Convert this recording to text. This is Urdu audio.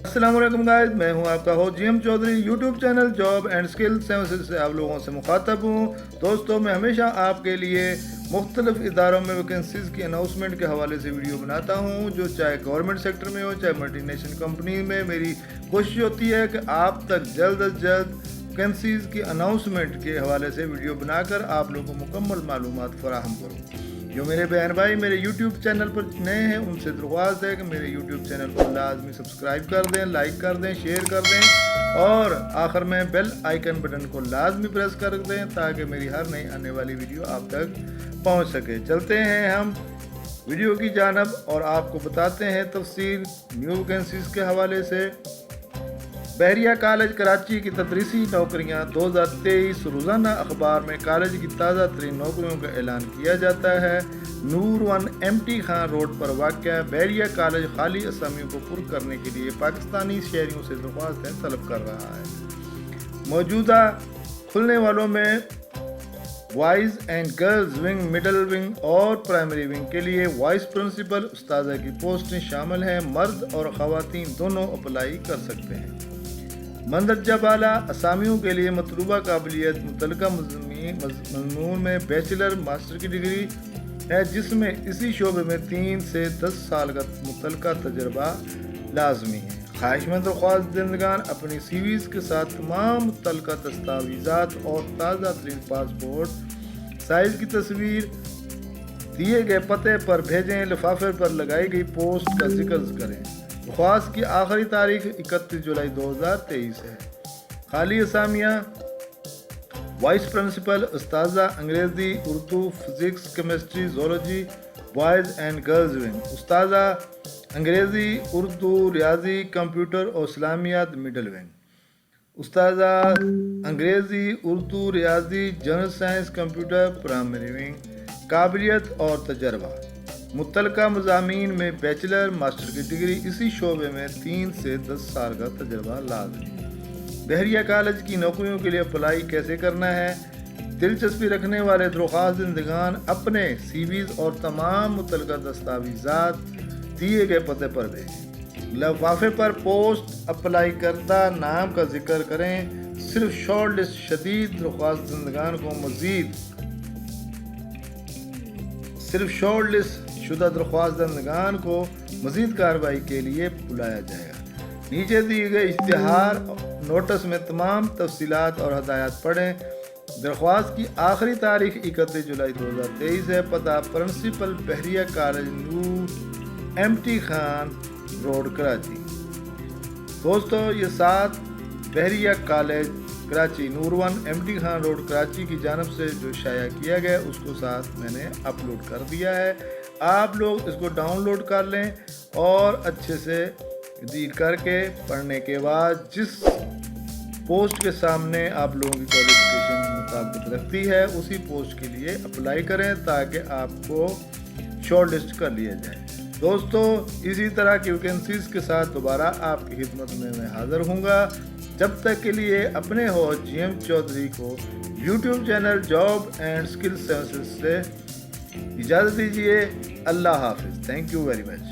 السلام علیکم گائز، میں ہوں آپ کا host G M Chaudhry. YouTube channel job and skill services سے آپ لوگوں سے مخاطب ہوں۔ دوستوں، میں ہمیشہ آپ کے لیے مختلف اداروں میں ویکنسیز کی اناؤنسمنٹ کے حوالے سے ویڈیو بناتا ہوں، جو چاہے گورنمنٹ سیکٹر میں ہو چاہے ملٹی نیشنل کمپنی میں۔ میری کوشش ہوتی ہے کہ آپ تک جلد از جلد ویکنسیز کی اناؤنسمنٹ کے حوالے سے ویڈیو بنا کر آپ لوگوں کو مکمل معلومات فراہم کروں۔ جو میرے بہن بھائی میرے یوٹیوب چینل پر نئے ہیں، ان سے درخواست ہے کہ میرے یوٹیوب چینل کو لازمی سبسکرائب کر دیں، لائک کر دیں، شیئر کر دیں اور آخر میں بیل آئیکن بٹن کو لازمی پریس کر دیں تاکہ میری ہر نئی آنے والی ویڈیو آپ تک پہنچ سکے۔ چلتے ہیں ہم ویڈیو کی جانب اور آپ کو بتاتے ہیں تفصیل نیو ویکنسیز کے حوالے سے۔ بحریہ کالج کراچی کی تدریسی نوکریاں 2023 روزانہ اخبار میں کالج کی تازہ ترین نوکریوں کا اعلان کیا جاتا ہے۔ نور 1 MT خان روڈ پر واقع بحریہ کالج خالی اسامیوں کو پر کرنے کے لیے پاکستانی شہریوں سے درخواستیں طلب کر رہا ہے۔ موجودہ کھلنے والوں میں boys and girls wing, middle wing اور پرائمری ونگ کے لیے وائس پرنسپل استاذہ کی پوسٹیں شامل ہیں۔ مرد اور خواتین دونوں اپلائی کر سکتے ہیں۔ مندرجہ بالا اسامیوں کے لیے مطلوبہ قابلیت متعلقہ مضمون میں بیچلر ماسٹر کی ڈگری ہے، جس میں اسی شعبے میں 3 سے 10 سال کا متعلقہ تجربہ لازمی ہے۔ خواہش مند درخواست دہندگان اپنی CVs کے ساتھ تمام متعلقہ دستاویزات اور تازہ ترین پاسپورٹ سائز کی تصویر دیے گئے پتے پر بھیجیں۔ لفافے پر لگائی گئی پوسٹ کا ذکر کریں۔ درخواست کی آخری تاریخ 31 جولائی 2023 ہے۔ خالی اسامیاں: وائس پرنسپل استاذہ انگریزی، Urdu, physics, chemistry, zoology boys and girls wing, استاذہ انگریزی، اردو، ریاضی، کمپیوٹر اور اسلامیات مڈل ونگ، استاذہ انگریزی، اردو، ریاضی، general science, computer primary wing. قابلیت اور تجربہ: متعلقہ مضامین میں بیچلر ماسٹر کی ڈگری، اسی شعبے میں 3 سے 10 سال کا تجربہ لازمی۔ بحریہ کالج کی نوکریوں کے لیے اپلائی کیسے کرنا ہے؟ دلچسپی رکھنے والے درخواست دہندگان اپنے CVs اور تمام متعلقہ دستاویزات دیے گئے پتے پر بھیجیں۔ لفافے پر پوسٹ اپلائی کردہ نام کا ذکر کریں۔ صرف شارٹ لسٹ شدید درخواست دہندگان کو شدہ درخواست دہندگان کو مزید کارروائی کے لیے بلایا جائے گا۔ نیچے دیے گئے اشتہار نوٹس میں تمام تفصیلات اور ہدایات پڑھیں۔ درخواست کی آخری تاریخ 31 جولائی 2023 ہے۔ پتہ: پرنسپل بحریہ کالج نور MT خان روڈ کراچی۔ دوستو، یہ 7 بحریہ کالج کراچی نور 1 MT خان روڈ کراچی کی جانب سے جو شائع کیا گیا اس کو ساتھ میں نے اپلوڈ کر دیا ہے۔ آپ لوگ اس کو ڈاؤن لوڈ کر لیں اور اچھے سے ریڈ کر کے پڑھنے کے بعد جس پوسٹ کے سامنے آپ لوگوں کی کوالیفیکیشن مطابقت رکھتی ہے اسی پوسٹ کے لیے اپلائی کریں تاکہ آپ کو شارٹ لسٹ کر لیا جائے۔ دوستو، اسی طرح کی ویکنسیز کے ساتھ دوبارہ آپ کی خدمت میں حاضر ہوں گا۔ جب تک کے لیے اپنے ہوسٹ جی ایم چودھری کو YouTube channel job and skill services سے اجازت دیجیے۔ اللہ حافظ۔ Thank you very much.